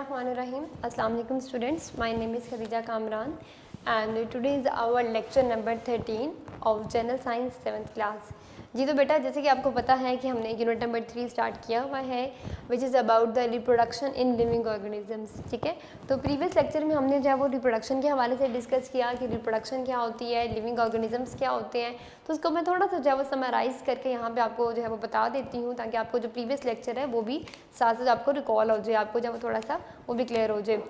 Bismillahirrahmanirrahim. Assalamu alaikum students. My name is Khadija Kamran and today is our lecture number 13 of General Science 7th class. जी तो बेटा जैसे कि आपको पता है कि हमने यूनिट नंबर 3 स्टार्ट किया हुआ है विच is about the reproduction in living organisms. ठीक है, तो प्रीवियस लेक्चर में हमने जो है वो रिप्रोडक्शन के हवाले से डिस्कस किया कि रिप्रोडक्शन क्या होती है, लिविंग ऑर्गेनिजम्स क्या होते हैं. तो उसको मैं थोड़ा सा जो है वो समराइज़ करके यहाँ पे आपको जो है वो बता देती हूँ ताकि आपको जो प्रीवियस लेक्चर है वो भी साथ साथ आपको रिकॉल हो जाए, आपको जो है वो थोड़ा सा वो भी क्लियर हो जाए.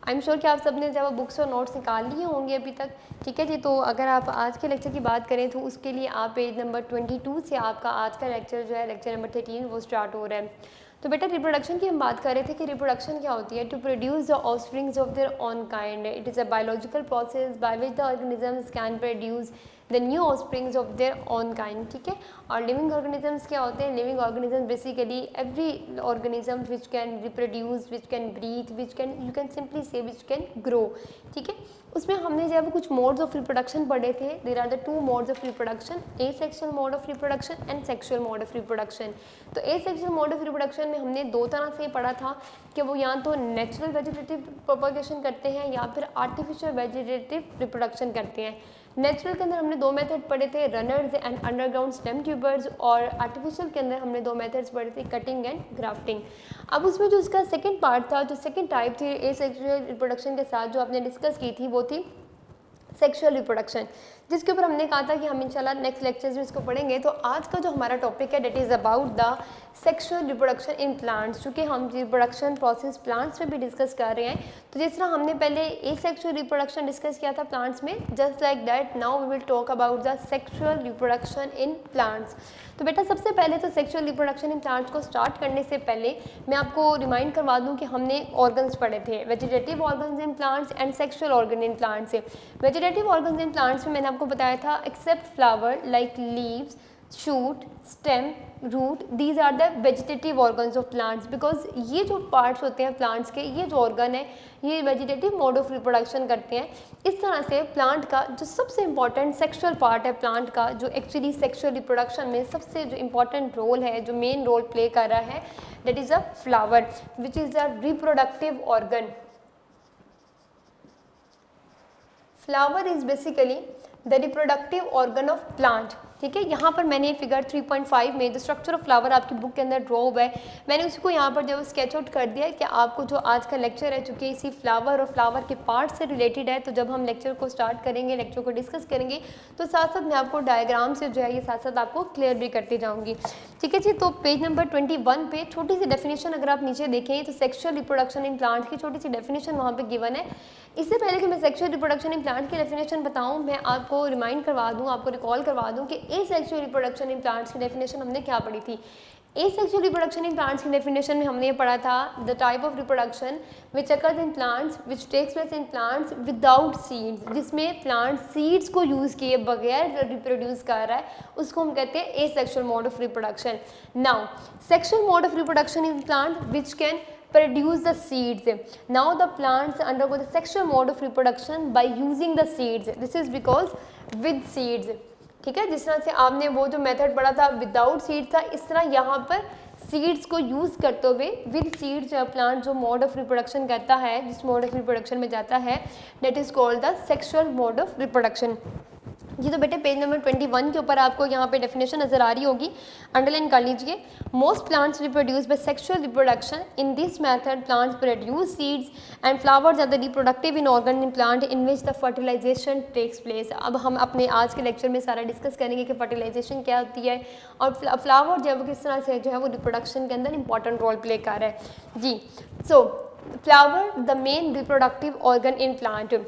आई एम श्योर कि आप सबने जब बुक्स और नोट्स निकाल लिए होंगे अभी तक. ठीक है जी, तो अगर आप आज के लेक्चर की बात करें तो उसके लिए आप पेज नंबर 22 से आपका आज का लेक्चर जो है लेक्चर नंबर 13 वो स्टार्ट हो रहा है. तो बेटा रिप्रोडक्शन की हम बात कर रहे थे कि रिप्रोडक्शन क्या होती है. To produce the offsprings of their own kind. It is a biological process by which the organisms can produce the new offsprings of their own kind. ठीक है, और लिविंग ऑर्गेनिजम्स क्या होते हैं. Living organisms basically every organism which can reproduce, which can breathe, which can you can simply say which can grow. ठीक है, उसमें हमने जो है वो कुछ मोड्स ऑफ रिप्रोडक्शन पढ़े थे. There are the two modes of reproduction, asexual mode of reproduction and sexual mode of reproduction. तो asexual mode of reproduction में हमने दो तरह से पढ़ा था कि वो या तो नेचुरल वेजिटेटिव प्रोपगेशन करते हैं या फिर आर्टिफिशियल वेजिटेटिव रिप्रोडक्शन करते हैं. नेचुरल के अंदर हमने दो मेथड पढ़े थे, runners and underground stem tubers, और आर्टिफिशियल के अंदर हमने दो मेथड्स पढ़े थे, कटिंग एंड ग्राफ्टिंग. अब उसमें जो उसका सेकंड पार्ट था, जो सेकंड टाइप थी ए सेक्सुअल रिप्रोडक्शन के साथ जो आपने डिस्कस की थी वो थी सेक्सुअल रिप्रोडक्शन, जिसके ऊपर हमने कहा था कि हम इंशाल्लाह नेक्स्ट लेक्चर्स में इसको पढ़ेंगे. तो आज का जो हमारा टॉपिक है that is about the sexual reproduction in plants. चूँकि हम रिप्रोडक्शन प्रोसेस प्लांट्स में भी डिस्कस कर रहे हैं, तो जिस तरह हमने पहले ए सेक्सुअल रिप्रोडक्शन डिस्कस किया था प्लांट्स में, just like that now we will talk about the sexual reproduction in plants. तो बेटा सबसे पहले तो सेक्सुअल रिप्रोडक्शन इन प्लांट्स को स्टार्ट करने से पहले मैं आपको रिमाइंड करवा दूं कि हमने ऑर्गन्स पढ़े थे, vegetative organs in plants and sexual organ in plants. Vegetative organs in plants में मैंने आपको बताया था except flower like leaves, shoot, stem, root, these are the vegetative organs of plants. Because ये जो पार्ट्स होते हैं प्लांट्स के, ये जो ऑर्गन है ये वेजिटेटिव मोड ऑफ रिप्रोडक्शन करते हैं. इस तरह से प्लांट का जो सबसे इंपॉर्टेंट सेक्सुअल पार्ट है प्लांट का, जो एक्चुअली सेक्सुअल रिप्रोडक्शन में सबसे जो इंपॉर्टेंट रोल है, जो मेन रोल प्ले कर रहा है, that is a flower which is a reproductive organ. Flower is basically the reproductive organ of plant. ठीक है, यहाँ पर मैंने फिगर 3.5 में जो स्ट्रक्चर ऑफ फ्लावर आपकी बुक के अंदर ड्रॉ हुआ है, मैंने उसको यहाँ पर जो स्केच आउट कर दिया है कि आपको जो आज का लेक्चर है चूँकि इसी फ्लावर और फ्लावर के पार्ट से रिलेटेड है, तो जब हम लेक्चर को स्टार्ट करेंगे, लेक्चर को डिस्कस करेंगे, तो साथ साथ मैं आपको डायग्राम से जो है ये साथ साथ आपको क्लियर भी करती जाऊँगी. ठीक है जी, तो पेज नंबर 21 पे छोटी सी डेफिनेशन अगर आप नीचे देखें तो सेक्सुअल रिप्रोडक्शन इन प्लांट्स की छोटी सी डेफिनेशन वहाँ पे गिवन है. इससे पहले कि मैं सेक्सुअल रिप्रोडक्शन इन प्लांट की डेफिनेशन बताऊँ, मैं आपको रिमाइंड करवा दूँ, आपको रिकॉल करवा दूँ कि asexual reproduction in plants की डेफिनेशन हमने क्या पढ़ी थी. Asexual reproduction in plants की डेफिनेशन में हमने ये पढ़ा था the type of reproduction which occurs in plants which takes place in plants without seeds, जिसमें प्लांट सीड्स को यूज़ किए बगैर रिप्रोड्यूस कर रहा है, उसको हम कहते हैं ए sexual mode of reproduction. Now sexual mode of reproduction in plant which can produce the seeds. Now the plants undergo the sexual mode of reproduction by using the seeds. This is because with seeds. ठीक है, जिस तरह से आपने वो जो method पढ़ा था विदाउट सीड्स था, इस तरह यहाँ पर सीड्स को यूज़ करते हुए विद सीड्स प्लांट जो मोड ऑफ रिप्रोडक्शन करता है, जिस मोड ऑफ रिप्रोडक्शन में जाता है, that is called the sexual mode of reproduction. जी तो बेटे पेज नंबर 21 के ऊपर आपको यहाँ पे डेफिनेशन नज़र आ रही होगी, अंडरलाइन कर लीजिए. Most plants reproduce by sexual reproduction. In this method plants produce seeds and flowers are the reproductive in organ in plant in which the fertilization takes place. अब हम अपने आज के लेक्चर में सारा डिस्कस करेंगे कि फर्टिलाइजेशन क्या होती है और फ्लावर जो है वो किस तरह से जो है वो रिप्रोडक्शन के अंदर इंपॉर्टेंट रोल प्ले कर रहा है. जी so flower the main reproductive organ in plant.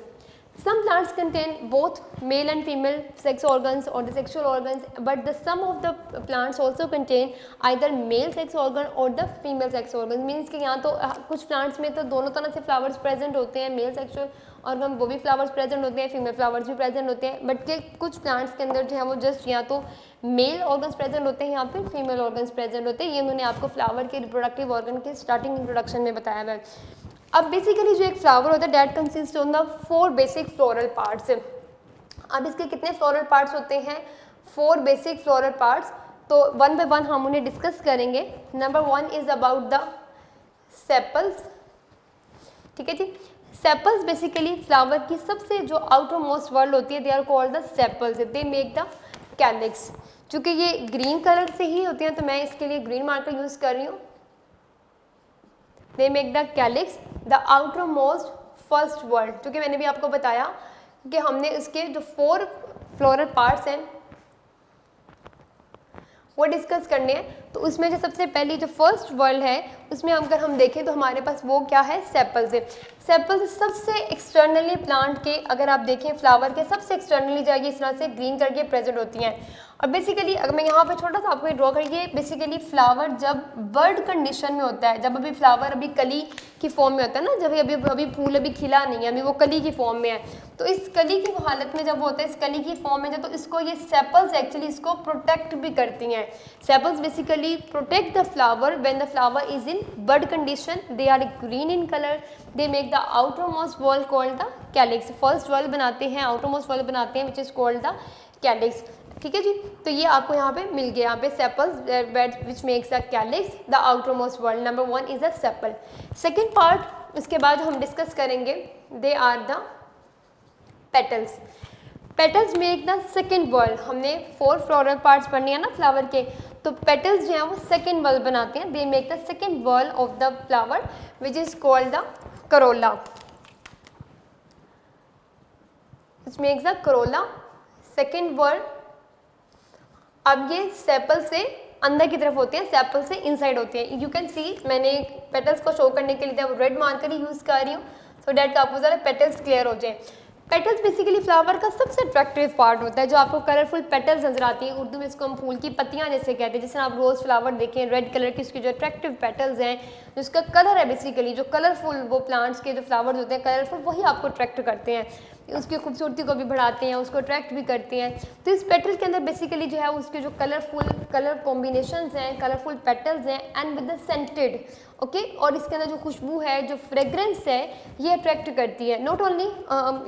Some plants contain both male and female sex organs or the sexual organs, but the some of the plants also contain either male sex organ or the female sex organs. Means कि यहाँ तो कुछ plants में तो दोनों तरह से flowers present होते हैं, male sexual organ वो भी flowers present होते हैं, female flowers भी present होते हैं, but के कुछ plants के अंदर जो है वो just या तो मेल ऑर्गन्स प्रेजेंट होते हैं, यहाँ पे फीमेल ऑर्गन्स प्रेजेंट होते हैं. ये उन्होंने आपको फ्लावर के रिप्रोडक्टिव ऑर्गन के स्टार्टिंग इंट्रोडक्शन में बताया है. अब बेसिकली जो एक फ्लावर होता है that consist on the 4 basic floral parts. अब इसके कितने फ्लोरल पार्ट्स होते हैं? 4 बेसिक फ्लोरल पार्ट्स. तो वन बाय वन हम उन्हें डिस्कस करेंगे. Number 1 is about the sepals. ठीक है जी। सेपल्स बेसिकली फ्लावर की सबसे जो आउटर मोस्ट वर्ल्ड होती है, they are called the sepals, they make the calyx. चूंकि ये ग्रीन कलर से ही होती हैं तो मैं इसके लिए ग्रीन मार्कर यूज कर रही हूँ। दे make the calyx the outer most first world, क्योंकि मैंने भी आपको बताया कि हमने इसके जो 4 फ्लोरल पार्ट्स हैं वो डिस्कस करने हैं। तो उसमें जो सबसे पहली जो फर्स्ट वर्ल्ड है उसमें अगर हम देखें तो हमारे पास वो क्या है, सेपल्स है। सेपल्स सबसे एक्सटर्नली प्लांट के, अगर आप देखें फ्लावर के सबसे एक्सटर्नली जाएगी इस तरह से ग्रीन करके प्रेजेंट होती हैं। और बेसिकली अगर मैं यहाँ पे छोटा सा आपको ड्रॉ करिए, बेसिकली फ्लावर जब बर्ड कंडीशन में होता है, जब अभी फ्लावर अभी कली की फॉर्म में होता है ना, जब अभी फूल अभी खिला नहीं है, अभी वो कली की फॉर्म में है, तो इस कली की हालत में जब होता है, इस कली की फॉर्म में जब, तो इसको ये सेपल्स एक्चुअली इसको प्रोटेक्ट भी करती हैं। Sepals basically protect the flower when the flower is in bud condition, they are green in colour, they make the outermost wall called the calyx. First wall बनाते हैं, outermost wall बनाते हैं which is called the calyx. ठीक है जी, तो ये आपको यहाँ पे मिल गया, यहाँ पे sepals which makes the calyx the outermost whorl. Number 1 is a sepal. Second part उसके बाद हम डिस्कस करेंगे, they are the petals. Petals make the second whorl. हमने 4 फ्लोरल पार्ट्स पढ़ने हैं ना फ्लावर के, तो पेटल्स जो हैं वो सेकेंड वर्ल्ड बनाते हैं। दे make the second world of the flower which is called the Corolla, which makes the Corolla second world. अब ये सेपल से अंदर की तरफ होते हैं, सेपल से इनसाइड होते हैं। यू कैन सी, मैंने पेटल्स को शो करने के लिए रेड मार्कर ही यूज कर रही हूँ सो डैट आपको ज़रा पेटल्स क्लियर हो जाए। पेटल्स बेसिकली फ्लावर का सबसे अट्रैक्टिव पार्ट होता है, जो आपको कलरफुल पेटल्स नजर आती है। उर्दू में इसको हम फूल की पत्तियां जैसे कहते हैं। जैसे आप रोज़ फ्लावर देखें रेड कलर की, उसकी जो अट्रैक्टिव पेटल्स हैं, जिसका कलर है बेसिकली जो कलरफुल वो प्लांट्स के जो फ्लावर्स होते हैं कलरफुल, वही आपको अट्रैक्ट करते हैं, उसकी खूबसूरती को भी बढ़ाते हैं, उसको अट्रैक्ट भी करते हैं। तो इस पेटल के अंदर बेसिकली जो है उसके जो कलरफुल कलर कॉम्बिनेशंस हैं, कलरफुल पेटल्स हैं and with the scented, okay, और इसके अंदर जो खुशबू है, जो फ्रेग्रेंस है, ये अट्रैक्ट करती है। नॉट ओनली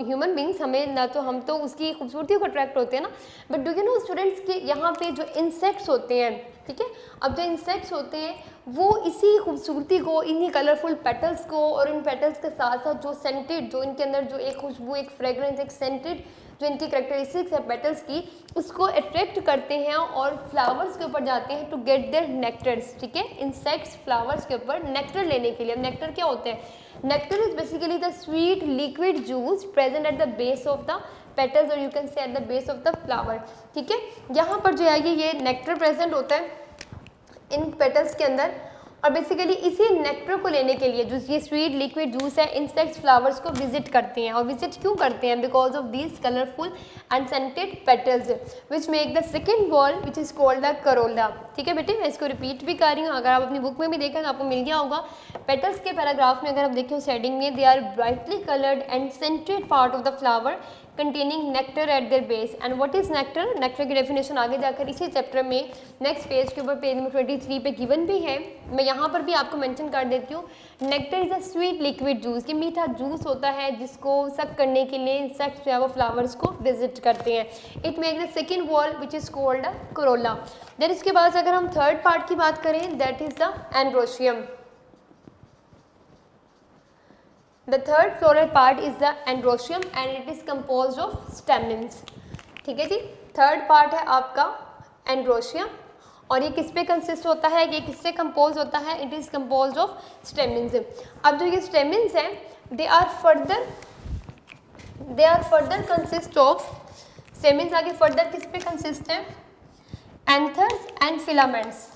ह्यूमन बींग्स, हमें ना तो हम तो उसकी खूबसूरती को अट्रैक्ट होते हैं ना, but do you know students कि यहाँ पे जो इंसेक्ट्स होते हैं, ठीक है, अब जो इंसेक्ट्स होते हैं वो इसी खूबसूरती को, इन्हीं कलरफुल पेटल्स को और इन पेटल्स के साथ साथ जो सेंटेड, जो इनके अंदर जो एक खुशबू, एक फ्रेग्रेंस, एक सेंटेड जो इनकी करेक्टरिस्टिक्स है पेटल्स की, उसको अट्रैक्ट करते हैं और फ्लावर्स के ऊपर जाते हैं टू गेट देयर नेक्टर्स। ठीक है, इंसेक्ट्स फ्लावर्स के ऊपर नेक्टर लेने के लिए। नेक्टर क्या होते हैं? Nectar is basically the sweet liquid juice present at the base of the petals और you can say at the base of the flower. ठीक है, यहाँ पर जो है ये नेक्टर प्रेजेंट होता है इन पेटल्स के अंदर, और बेसिकली इसी नेक्टर को लेने के लिए जो ये स्वीट लिक्विड जूस है, इंसेक्ट्स फ्लावर्स को विजिट करते हैं। और विजिट क्यों करते हैं? Because of these colourful and scented petals which make the second ball which is called the Corolla. ठीक है बेटे, मैं इसको रिपीट भी कर रही हूँ, अगर आप अपनी बुक में भी देखें तो आपको मिल गया होगा। पेटल्स के पैराग्राफ में अगर आप देखें उस हेडिंग में, they are brightly coloured and scented part of the flower containing nectar at their base। and what is nectar? nectar की डेफिनेशन आगे जाकर इसी चैप्टर में नेक्स्ट पेज के ऊपर पेज नंबर 23 पे गिवन भी है, मैं यहाँ पर भी आपको मेंशन कर देती हूँ। Nectar is a sweet liquid juice, ये मीठा जूस होता है जिसको सक करने के लिए इंसेक्ट्स जो है वो फ्लावर्स को विजिट करते हैं। It make the second wall which is called a corolla. Then इसके बाद अगर हम थर्ड पार्ट की बात करें, that is the androecium. The third floral part is the androecium and it is composed of stamens। ठीक है जी, थर्ड पार्ट है आपका एंड्रोशियम और ये किस पे कंसिस्ट होता है, ये किससे कंपोज होता है? It is composed of stamens. अब जो ये स्टेमिन्स हैं they are further consist of, stamens आगे फर्दर किस पे कंसिस्ट है? Anthers and filaments,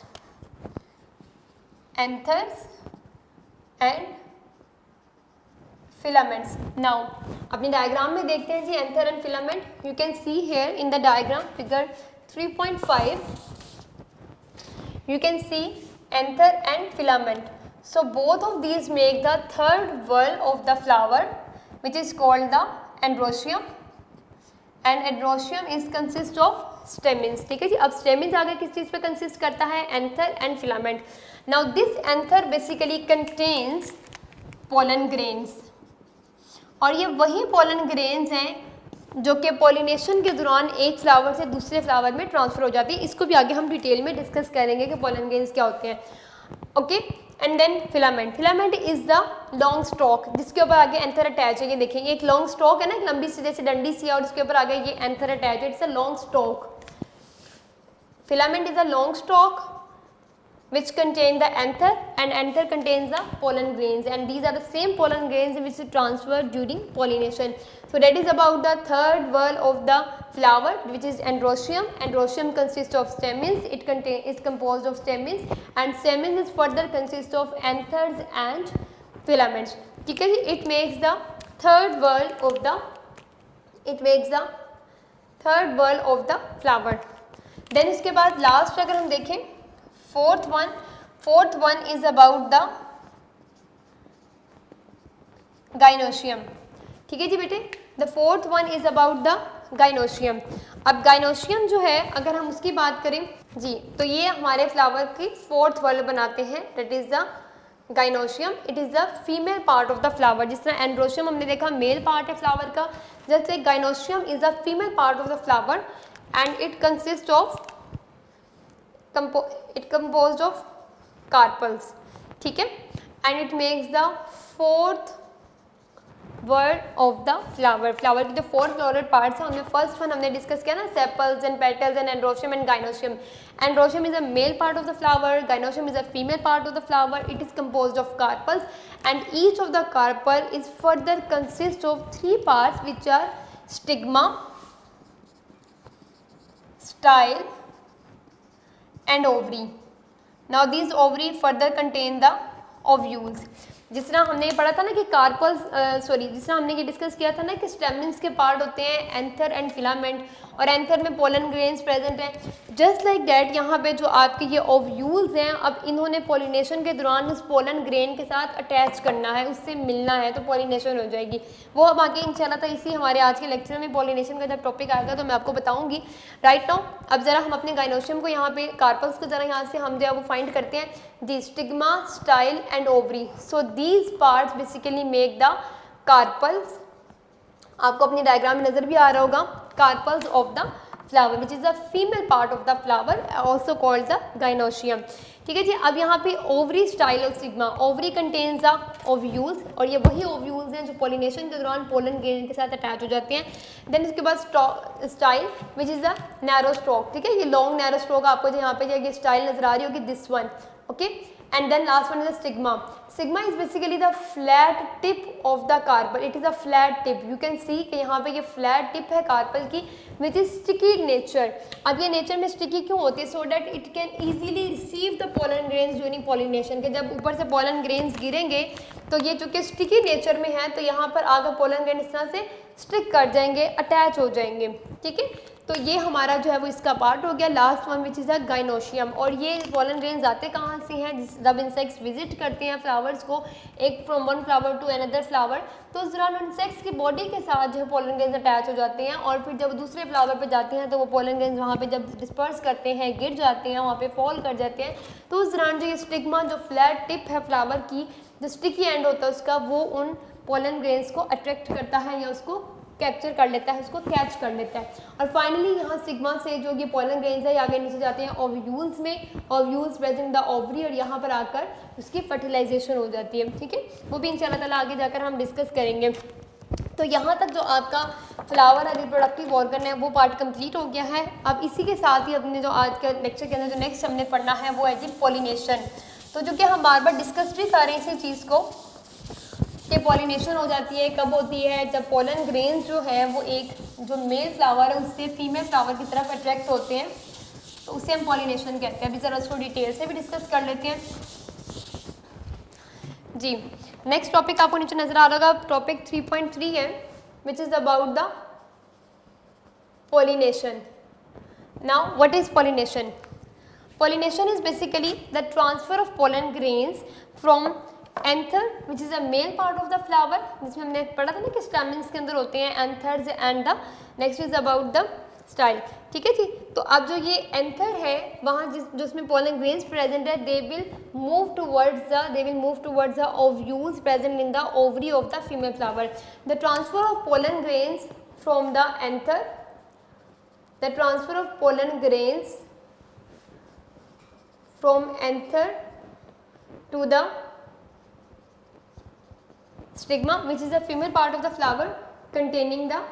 anthers and filaments. Now अपनी डायग्राम में देखते हैं जी anther and filament. You can see here in the diagram figure 3.5 you can see anther and filament। so both of these make the third whorl of the flower which is called the androecium and androecium is consist of stamens। ठीक है जी, अब stamens आगे किस चीज़ पे consist करता है? anther and filament। now this anther basically contains pollen grains और ये वही पोलन ग्रेन्स हैं जो कि पॉलिनेशन के दौरान एक फ्लावर से दूसरे फ्लावर में ट्रांसफ़र हो जाती है। इसको भी आगे हम डिटेल में डिस्कस करेंगे कि पोलन ग्रेन्स क्या होते हैं। Okay. And then filament, filament is the long stalk जिसके ऊपर आगे एंथर अटैच है। ये देखेंगे एक लॉन्ग स्टॉक है ना, एक लंबी सी जैसे डंडी सी है और उसके ऊपर आगे ये एंथर अटैच है, it's a long stock. Filament is a long stock which contain the anther, and anther contains the pollen grains, and these are the same pollen grains which is transferred during pollination. So that is about the third whorl of the flower, which is androecium. Androecium consists of stamens, is composed of stamens, and stamens is further consists of anthers and filaments. ठीक है जी, it makes the third whorl of the flower. Then इसके बाद last अगर हम देखें fourth one is about the gynoecium. ठीक है जी बेटे, the fourth one is about the gynoecium. अब gynoecium जो है अगर हम उसकी बात करें जी, तो ये हमारे फ्लावर की फोर्थ whorl बनाते हैं, that is the gynoecium. It is the female part of the flower. जिस तरह androecium हमने देखा मेल पार्ट है फ्लावर का, जैसे gynoecium is the female part of the flower and it consists of composed of carpels. ठीक है, and it makes the fourth whorl of the flower. Flower की जो फोर फ्लोरल पार्ट्स हैं उनमें first one हमने discuss किया ना, sepals and petals and androecium and gynoecium. Androecium is a male part of the flower, gynoecium is a female part of the flower. It is composed of carpels and each of the carpel is further consists of three parts which are stigma, style and ovary. Now these ovary further contain the ovules. जिस तरह हमने पढ़ा था ना कि carpals जिस तरह हमने ये डिस्कस किया था ना कि स्टेमिन्स के पार्ट होते हैं एंथर एंड फिलामेंट, और एंथर में पोलन ग्रेन्स प्रेजेंट हैं. जस्ट लाइक दैट यहाँ पे जो आपके ये ओव्यूल्स हैं, अब इन्होंने पॉलिनेशन के दौरान उस पोलन ग्रेन के साथ अटैच करना है, उससे मिलना है, तो पॉलिनेशन हो जाएगी. वो अब आगे इंशाल्लाह था इसी हमारे आज के लेक्चर में पॉलिनेशन का जब टॉपिक आएगा तो मैं आपको बताऊंगी. राइट नाउ अब जरा हम अपने गाइनोशियम को यहाँ पे कार्पल्स को जरा यहाँ से हम जो है वो फाइंड करते हैं. The stigma, style and ovary. So these parts basically make the carpels. आपको अपनी डायग्राम में नजर भी आ रहा होगा, carpels of the flower which is the female part of the flower also called the gynoecium. ठीक है जी. अब यहाँ पे ओवरी, स्टाइल और stigma. Ovary contains the ovules, और ये वही ओव्यूल्स हैं जो पॉलिनेशन के दौरान पोलन ग्रेन के साथ अटैच हो जाते हैं. देन इसके बाद style which is the narrow stroke. ठीक है, ये लॉन्ग नैरो स्ट्रोक आपको जो यहाँ पे ये स्टाइल नजर आ रही होगी, this one. Okay, and then last one is the stigma. Stigma is basically the flat tip of the carpel. It is a flat tip. You can see कि यहाँ पे ये flat tip है कार्पल की, which is sticky nature. अब ये nature में sticky क्यों होती है? So that it can easily receive the pollen grains during pollination. कि जब ऊपर से pollen grains गिरेंगे तो ये चूँकि sticky nature में है तो यहाँ पर आकर pollen grain इस तरह से स्टिक कर जाएंगे, अटैच हो जाएंगे. ठीक है, तो ये हमारा जो है वो इसका पार्ट हो गया. Last one which is a gynoecium. और ये पोलन ग्रेन्स आते कहाँ से हैं? जब इंसेक्ट्स विजिट करते हैं फ्लावर्स को, एक from one flower to another flower, तो उस दौरान इंसेक्ट्स की बॉडी के साथ जो है पोलन ग्रेन्स अटैच हो जाते हैं, और फिर जब दूसरे फ्लावर पे जाते हैं तो वो पोलन ग्रेन्स वहाँ पे जब डिस्पर्स करते हैं, गिर जाते हैं, वहाँ पे फॉल कर जाते हैं, तो उस दौरान जो ये स्टिग्मा, जो फ्लैट टिप है फ्लावर की, जो स्टिकी एंड होता है उसका, वो उन पोलन ग्रेन्स को अट्रैक्ट करता है या उसको कैप्चर कर लेता है, उसको कैच कर लेता है. और फाइनली यहाँ सिग्मा से जो ये पोलन ग्रेन्स है ये आगे नीचे जाते हैं ओव्यूल्स में. ओव्यूल्स प्रेजेंट द ओवरी, और यहाँ पर आकर उसकी फर्टिलाइजेशन हो जाती है. ठीक है, वो भी इंशाल्लाह ताला आगे जाकर हम डिस्कस करेंगे. तो यहाँ तक जो आपका फ्लावर और रिप्रोडक्टिव ऑर्गन है वो पार्ट कंप्लीट हो गया है. अब इसी के साथ ही अपने जो आज के लेक्चर के अंदर जो नेक्स्ट हमने पढ़ना है वो है जी पॉलिनेशन. तो जो कि हम बार बार डिस्कस भी कर रहे हैं इसी चीज़ को कि पॉलिनेशन हो जाती है, कब होती है? जब पोलन ग्रेन्स जो है वो एक जो मेल फ्लावर है उससे फीमेल फ्लावर की तरफ अट्रैक्ट होते हैं, तो उसे हम पॉलिनेशन कहते हैं. अभी ज़रा उसको डिटेल से भी डिस्कस कर लेते हैं जी. नेक्स्ट टॉपिक आपको नीचे नजर आ रहा होगा, टॉपिक 3.3 है, विच is about the pollination. Now what is pollination? Pollination is basically the transfer of pollen grains from anther which is a male part of the flower, जिसमें हमने पढ़ा था ना कि stamens के अंदर होते हैं anthers, and the next is about the style. ठीक है जी. तो अब जो ये anther है वहाँ जिसमें pollen grains present है, they will move towards the ovules present in the ovary of the female flower. The transfer of pollen grains from the anther, the transfer of pollen grains from anther to the stigma which is the female part of the flower containing the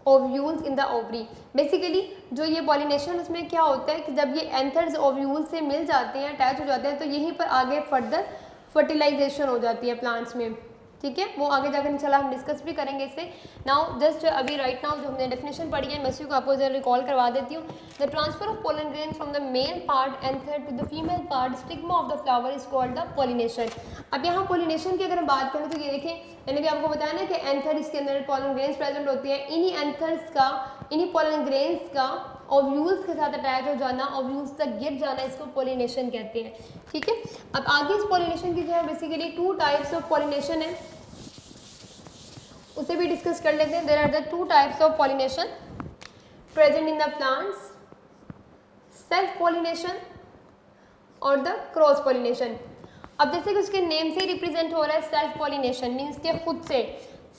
ovules in the ovary. Basically जो ये pollination उसमें क्या होता है कि जब ये anthers ovule से मिल जाते हैं, अटैच हो जाते हैं, तो यहीं पर आगे फर्दर फर्टिलाइजेशन हो जाती है प्लांट्स में, ठीक है। वो आगे जाकर इंशाल्लाह हम डिस्कस भी करेंगे इसे। नाउ जस्ट अभी राइट नाउ जो हमने डेफिनेशन पढ़ी है मैं उसी को आपको जरा रिकॉल करवा देती हूँ। The transfer of pollen grain from the male part anther to the female part stigma of the flower is called the pollination. अब यहाँ पॉलिनेशन की अगर हम बात करें तो ये देखें, मैंने भी आपको बताया ना कि एंथर इसके अंदर पोलन ग्रेन्स प्रेजेंट होती है, इन्हीं एंथर्स का, इन्हीं पोलन ग्रेन्स का ओव्यूल्स के साथ अटैच हो जाना, ओव्यूल्स तक गिर जाना, इसको पोलिनेशन कहते हैं, ठीक है। अब आगे इस पोलिनेशन की जो है बेसिकली 2 टाइप्स ऑफ पोलिनेशन है, उसे भी डिस्कस कर लेते हैं। There are the 2 types of pollination present in the plants, self pollination और द क्रॉस पोलिनेशन। अब जैसे कि उसके नेम से रिप्रेजेंट हो रहा है सेल्फ पोलिनेशन, मीन्स के खुद से।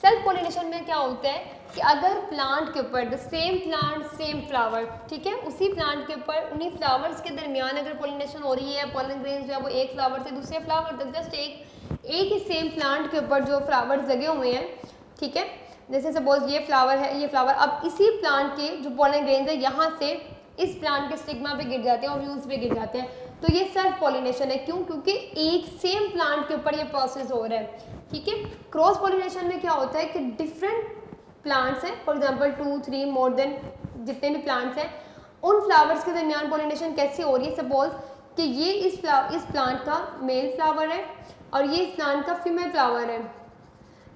सेल्फ पोलिनेशन में क्या होता है कि अगर प्लांट के ऊपर the same plant same flower, ठीक है, उसी प्लांट के ऊपर उन्हीं फ्लावर्स के दरमियान अगर पोलिनेशन हो रही है, पोलन ग्रेन्स जो है वो एक फ्लावर से दूसरे फ्लावर तक, जस्ट एक ही सेम प्लांट के ऊपर जो फ्लावर्स लगे हुए हैं, ठीक है, जैसे सपोज ये फ्लावर है, ये फ्लावर, अब इसी प्लांट के जो पोलन ग्रेन्स है यहाँ से इस प्लांट के स्टिग्मा पे गिर जाते हैं, ओव्यूल्स पे गिर जाते हैं, तो ये सेल्फ पॉलिनेशन है। क्यों? क्योंकि एक सेम प्लांट के ऊपर ये प्रोसेस हो रहा है, ठीक है। क्रॉस पॉलिनेशन में क्या होता है कि डिफरेंट प्लांट्स हैं, फॉर एग्जांपल 2, 3 मोर देन जितने भी प्लांट्स हैं, उन फ्लावर्स के दरमियान पॉलिनेशन कैसे हो रही है। सपोज कि ये इस प्लांट का मेल फ्लावर है और ये इस प्लांट का फीमेल फ्लावर है।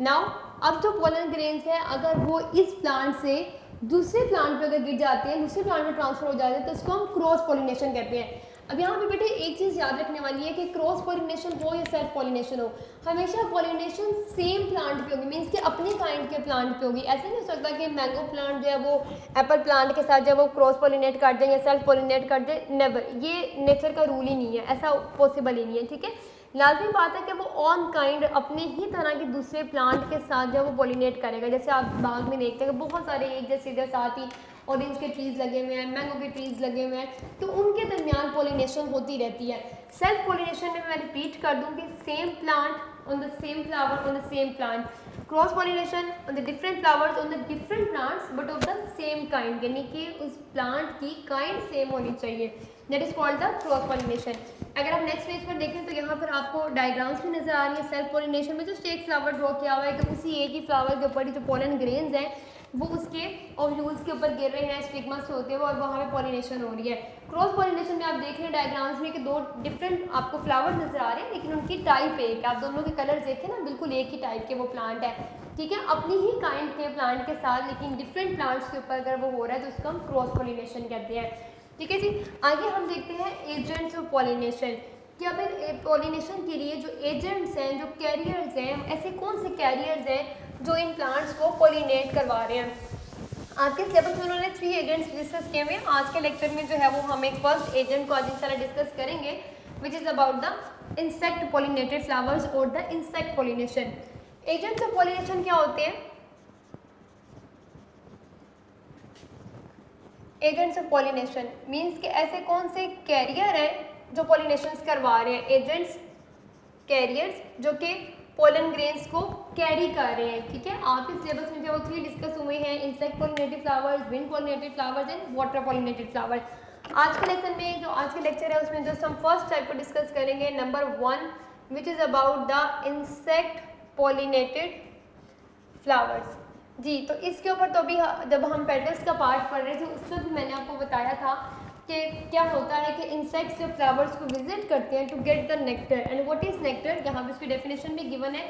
नाउ अब जो पोलन ग्रेन्स है अगर वो इस प्लांट से दूसरे प्लांट पे अगर गिर जाते हैं, दूसरे प्लांट में ट्रांसफर हो जाते हैं, तो इसको हम क्रॉस पॉलिनेशन कहते हैं। अब यहाँ पे बेटे एक चीज़ याद रखने वाली है कि क्रॉस पॉलिनेशन हो या सेल्फ पॉलिनेशन हो, हमेशा पॉलिनेशन सेम प्लांट पे होगी, मीन्स कि अपने काइंड के प्लांट पे होगी। ऐसे नहीं हो सकता कि मैंगो प्लांट जो है वो एप्पल प्लांट के साथ जो है वो क्रॉस पॉलिनेट कर दे या सेल्फ पॉलिनेट कर दे, नेवर, ये नेचर का रूल ही नहीं है, ऐसा पॉसिबल ही नहीं है, ठीक है। लाजमी बात है कि वो ऑन काइंड अपने ही तरह के दूसरे प्लांट के साथ जो है वो पॉलिनेट करेगा। जैसे आप बाग में देखते हैं कि बहुत सारे एक जैसे साथ ही ऑरेंज के ट्रीज लगे हुए हैं, मैंगो के ट्रीज लगे हुए हैं, तो उनके दरमियान पॉलिनेशन होती रहती है। सेल्फ पॉलिनेशन में मैं रिपीट कर दूँ कि same plant on the same flower on the same plant, cross pollination on the different flowers on the different plants but of the same kind, यानी कि उस प्लांट की काइंड सेम होनी चाहिए, that is called the cross pollination. अगर आप next page पर देखें तो यहाँ पर आपको डायग्राम्स भी नजर आ रही है। सेल्फ पॉलिनेशन में जस्ट एक फ्लावर ड्रॉ किया हुआ है कि उसी एक ही फ्लावर के ऊपर जो पोलन ग्रेन्स हैं वो उसके ओव्यूल्स के ऊपर गिर रहे हैं, स्टिग्मा से होते हुए, और वहाँ पे पॉलिनेशन हो रही है। क्रॉस पॉलिनेशन में आप देख रहे हैं डायग्राम्स में कि 2 डिफरेंट आपको फ्लावर नजर आ रहे हैं, लेकिन उनकी टाइप एक है। आप दोनों के कलर देखें ना, बिल्कुल एक ही टाइप के वो प्लांट है, ठीक है, अपनी ही काइंड के प्लांट के साथ, लेकिन डिफरेंट प्लांट्स के ऊपर अगर वो हो रहा है तो उसको हम क्रॉस पॉलिनेशन कहते हैं, ठीक है जी। आगे हम देखते हैं एजेंट्स ऑफ पॉलिनेशन कि अब पॉलिनेशन के लिए जो एजेंट्स हैं, जो कैरियर्स हैं, ऐसे कौन से कैरियर्स हैं जो इन प्लांट्स को पॉलिनेट करवा रहे हैं। आपके सिलेबस में उन्होंने 3 एजेंट्स डिस्कस किए हुए हैं। आज के लेक्चर में जो है वो हम एक फर्स्ट एजेंट को आज इंशाल्लाह डिस्कस करेंगे, which is about the insect pollinated flowers और the insect pollination. Agents of pollination क्या होते हैं? एजेंट्स ऑफ पॉलिनेशन मीन्स कि ऐसे कौन से कैरियर हैं जो पॉलिनेशंस करवा रहे हैं, एजेंट्स, कैरियर्स जो कि पोलन ग्रेन्स को कैरी कर रहे हैं, ठीक है। आपके सिलेबस में जो वो 3 डिस्कस हुए हैं, insect pollinated flowers, wind pollinated flowers and water pollinated flowers. आज के लेसन में जो आज के लेक्चर है उसमें जस्ट हम फर्स्ट टाइप को डिस्कस करेंगे, number 1, which is about the insect pollinated flowers. जी, तो इसके ऊपर तो अभी जब हम पेटल्स का पार्ट पढ़ रहे थे उस वक्त मैंने आपको बताया था कि क्या होता है कि इंसेक्ट्स जब फ्लावर्स को विजिट करते हैं to get the nectar, and what is nectar, यहाँ पे इसकी डेफिनेशन भी गिवन है।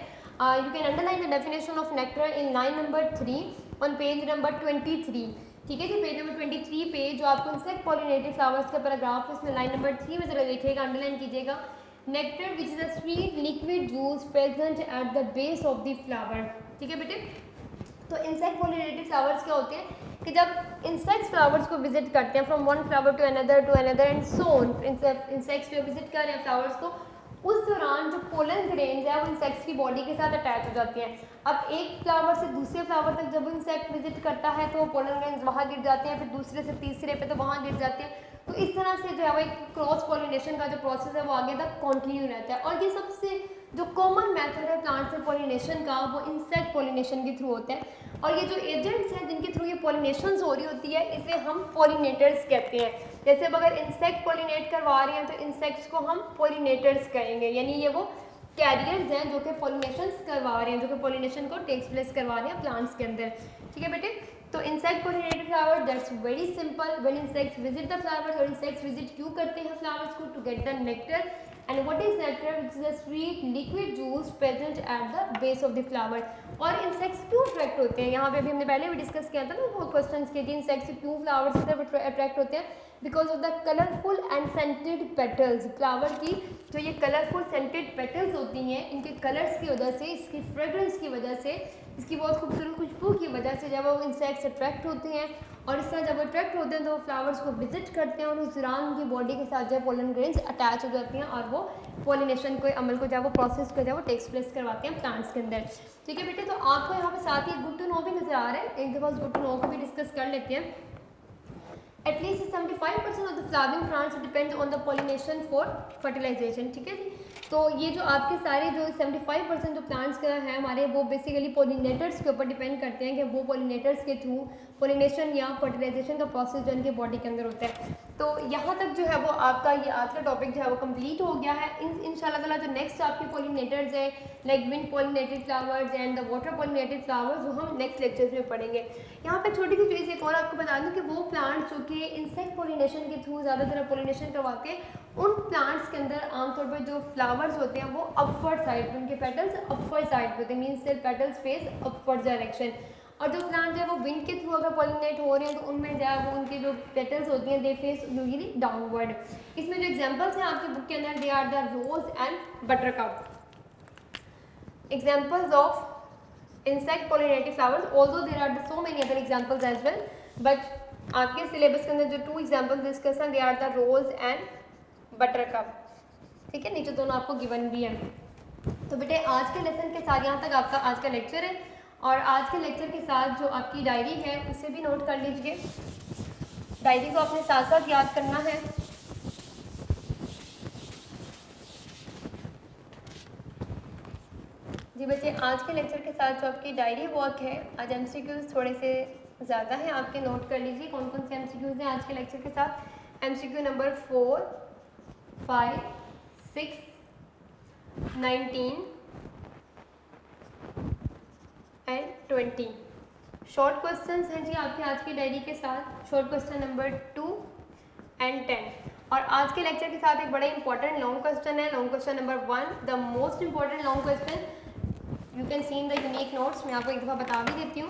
You can underline the definition of nectar in line number 3 on page number 23, ठीक है जी। पेज नंबर 23 पे जो आपको इंसेक्ट पॉलिनेटेड फ्लावर्स का पैराग्राफ है उसमें लाइन नंबर 3 में जरा देखिएगा, अंडरलाइन कीजिएगा। Nectar which is a sweet liquid juice present at the base of the flower, ठीक है बेटे। तो इंसेक्ट पॉलिनेटेड फ्लावर्स क्या होते हैं कि जब इंसेक्ट्स फ्लावर्स को विजिट करते हैं from one flower to another and so on, insects जो विजिट कर रहे हैं फ्लावर्स को, उस दौरान जो पोलन ग्रेन्स है वो इंसेक्ट्स की बॉडी के साथ अटैच हो जाती हैं। अब एक फ्लावर से दूसरे फ्लावर तक जब इंसेक्ट विजिट करता है तो पोलन ग्रेन्स वहाँ गिर जाते हैं, फिर दूसरे से तीसरे पे तो वहाँ गिर जाते हैं। तो इस तरह से जो है वो एक क्रॉस पॉलिनेशन का जो प्रोसेस है वो आगे तक कंटिन्यू रहता है। और ये सबसे जो कॉमन मेथड है प्लांट से पॉलिनेशन का वो इंसेक्ट पॉलिनेशन के थ्रू होता है। और ये जो एजेंट्स हैं जिनके थ्रू ये पॉलिनेशन हो रही होती है इसे हम पॉलिनेटर्स कहते हैं। जैसे अब अगर इंसेक्ट पॉलिनेट करवा रहे हैं तो इंसेक्ट्स को हम पॉलिनेटर्स कहेंगे, यानी ये वो कैरियर्स हैं जो कि पॉलिनेशन करवा रहे हैं, जो कि पॉलिनेशन को टेक्स प्लेस करवा रहे हैं प्लांट्स के अंदर। ठीक है बेटे, तो insect pollinated flower that's very simple. When insects visit the flowers, और इंसेक्ट्स विजिट क्यों करते हैं फ्लावर्स को? To get the nectar. And what is nectar? Which is a sweet liquid juice present at the base of the flower. और insects क्यों attract होते हैं? यहाँ पे भी हमने पहले भी डिस्कस किया था ना वो क्वेश्चंस के, इंसेक्ट्स क्यों फ्लावर्स की तरफ अट्रैक्ट होते हैं? Because of the colourful and scented petals. Flower की जो ये कलरफुल सेंटेड पेटल्स होती हैं, इनके कलर्स की वजह से, इसकी फ्रेग्रेंस की वजह से, इसकी बहुत खूबसूरत खुशबू की वजह से जब वो इंसेक्ट्स अट्रैक्ट होते हैं, और इस तरह जब अट्रैक्ट होते हैं तो वो फ्लावर्स को विजिट करते हैं और उस दौरान उनकी बॉडी के साथ जब पोलन ग्रेन्स अटैच हो जाती हैं और वो पॉलिनेशन को अमल को जब वो प्रोसेस को जब वो टेक्स प्लेस करवाते हैं प्लांट्स के अंदर। ठीक है बेटे, तो आपको यहाँ पे साथ ही गुड टू नो भी नजर आ रहा है, एक दफ़ा उस गुड टू नो को भी डिस्कस कर लेते हैं। At least 75% of the flowering plants depend on the pollination for fertilization। ठीक है जी, तो ये जो आपके सारे जो 75% जो प्लांट्स का है हमारे, वो बेसिकली पोलिनेटर्स के ऊपर डिपेंड करते हैं कि वो पोलिनेटर्स के थ्रू पोलिनेशन या फर्टिलाइजेशन का प्रोसेस जो उनके बॉडी के अंदर होता है। तो यहाँ तक जो है वो आपका ये आज का टॉपिक जो है वो कंप्लीट हो गया है। इंशाल्लाह ताला जो नेक्स्ट आपके पोलिनेटर्स है like wind pollinated flowers and the water pollinated flowers, जो हम नेक्स्ट लेक्चर्स में पढ़ेंगे। यहाँ पे छोटी सी चीज़ एक और आपको बता दूँ कि वो प्लांट्स जो कि इंसेक्ट पोलिनेशन के थ्रू ज़्यादातर पोलिनेशन करवाते हैं, उन प्लांट्स के अंदर आमतौर पर जो फ्लावर्स होते हैं वो अपवर्ड साइड पे, उनके पेटल्स अपवर्ड साइड पे होते हैं, means their petals face upward direction. और जो प्लांट जो है वो विंड के थ्रू अगर पॉलिनेट हो रहे हैं तो उनमें जो है वो उनकी जो पेटल्स होती हैं दे फेस यूजुअली डाउनवर्ड। इसमें जो एग्जांपल्स हैं आपकी बुक के अंदर, they are the rose and buttercup. Examples of insect pollinated flowers, although there are so many other examples as well, but आपके सिलेबस के अंदर जो 2 एग्जांपल्स डिस्कस हैं, they are the rose and buttercup. ठीक है, नीचे दोनों आपको गिवन भी है। तो बेटे आज के लेसन के साथ यहाँ तक आपका आज का लेक्चर है, और आज के लेक्चर के साथ जो आपकी डायरी है उसे भी नोट कर लीजिए। डायरी को अपने साथ साथ याद करना है। जी बच्चे, आज के लेक्चर के साथ जो आपकी डायरी वर्क है, आज एमसीक्यूज थोड़े से ज़्यादा हैं, आपके नोट कर लीजिए कौन कौन से एमसीक्यूज हैं आज के लेक्चर के साथ। MCQ number 4, 5, 6, 19 and 20 short questions हैं जी आपके आज की डायरी के साथ। Short question number 2 and 10। और आज के लेक्चर के साथ एक बड़ा इंपॉर्टेंट लॉन्ग क्वेश्चन है, long question number 1, the most important long question. You can C in the unique notes, मैं आपको एक दफ़ा बता भी देती हूँ।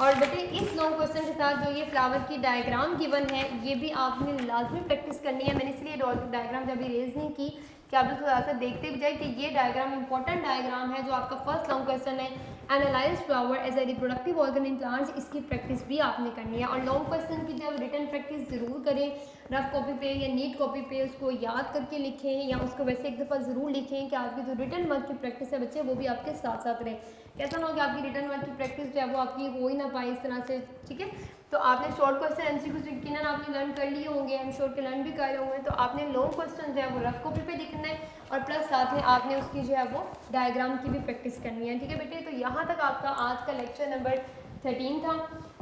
और बेटे इस लॉन्ग क्वेश्चन के साथ जो ये फ्लावर की डायग्राम गिवन है ये भी आपने लाजमी प्रैक्टिस करनी है। मैंने इसलिए डायग्राम जब भी रेज नहीं की कि आप लोग थोड़ा सा देखते भी जाए कि ये डायग्राम इंपॉर्टेंट डायग्राम है जो आपका फर्स्ट लॉन्ग क्वेश्चन है, analyse flower as a reproductive organ in plants. इसकी प्रैक्टिस भी आपने करनी है, और लॉन्ग क्वेश्चन की जब रिटन प्रैक्टिस ज़रूर करें, रफ कॉपी पे या नीट कॉपी पे उसको याद करके लिखें, या उसको वैसे एक दफ़ा ज़रूर लिखें कि आपकी जो रिटन वर्क की प्रैक्टिस है बच्चे वो भी आपके साथ साथ रहे। ऐसा ना हो कि आपकी रिटन वर्क की प्रैक्टिस जो है वो आपकी हो ही ना पाए इस तरह से। ठीक है, तो आपने शॉर्ट क्वेश्चन एमसीक्यू यकीनन आपने लर्न कर लिए होंगे, हम श्योर के लर्न भी कर रहे होंगे। तो आपने लॉन्ग क्वेश्चन जो है वो रफ कॉपी पे लिखना है, और प्लस साथ में आपने उसकी जो है वो डायग्राम की भी प्रैक्टिस करनी है। ठीक है बेटे, तो यहाँ तक आपका आज का लेक्चर नंबर 13 था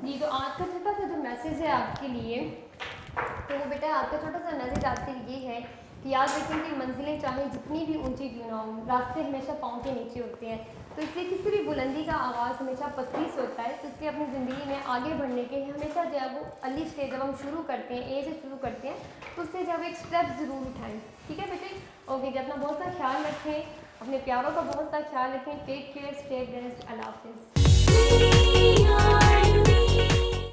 जी। तो आज का छोटा सा जो मैसेज है आपके लिए, तो वो बेटा आपका छोटा सा मैसेज आपके लिए ये है कि याद रखें कि मंजिलें चाहे जितनी भी ऊंची क्यों ना हों, रास्ते हमेशा पाँव के नीचे होते हैं। तो इसलिए किसी भी बुलंदी का आगाज़ हमेशा पथरी से होता है। तो इसलिए अपनी ज़िंदगी में आगे बढ़ने के हमेशा जो है वो अर्ली स्टेज जब हम शुरू करते हैं, ए से शुरू करते हैं, तो उससे जब एक स्टेप ज़रूर उठाएं। ठीक है बेटे, ओके जी, अपना बहुत सा ख्याल रखें, अपने प्यारों का बहुत सा ख्याल रखें। टेक केयर, स्टे ब्लेस्ड, अल्लाह हाफिज़।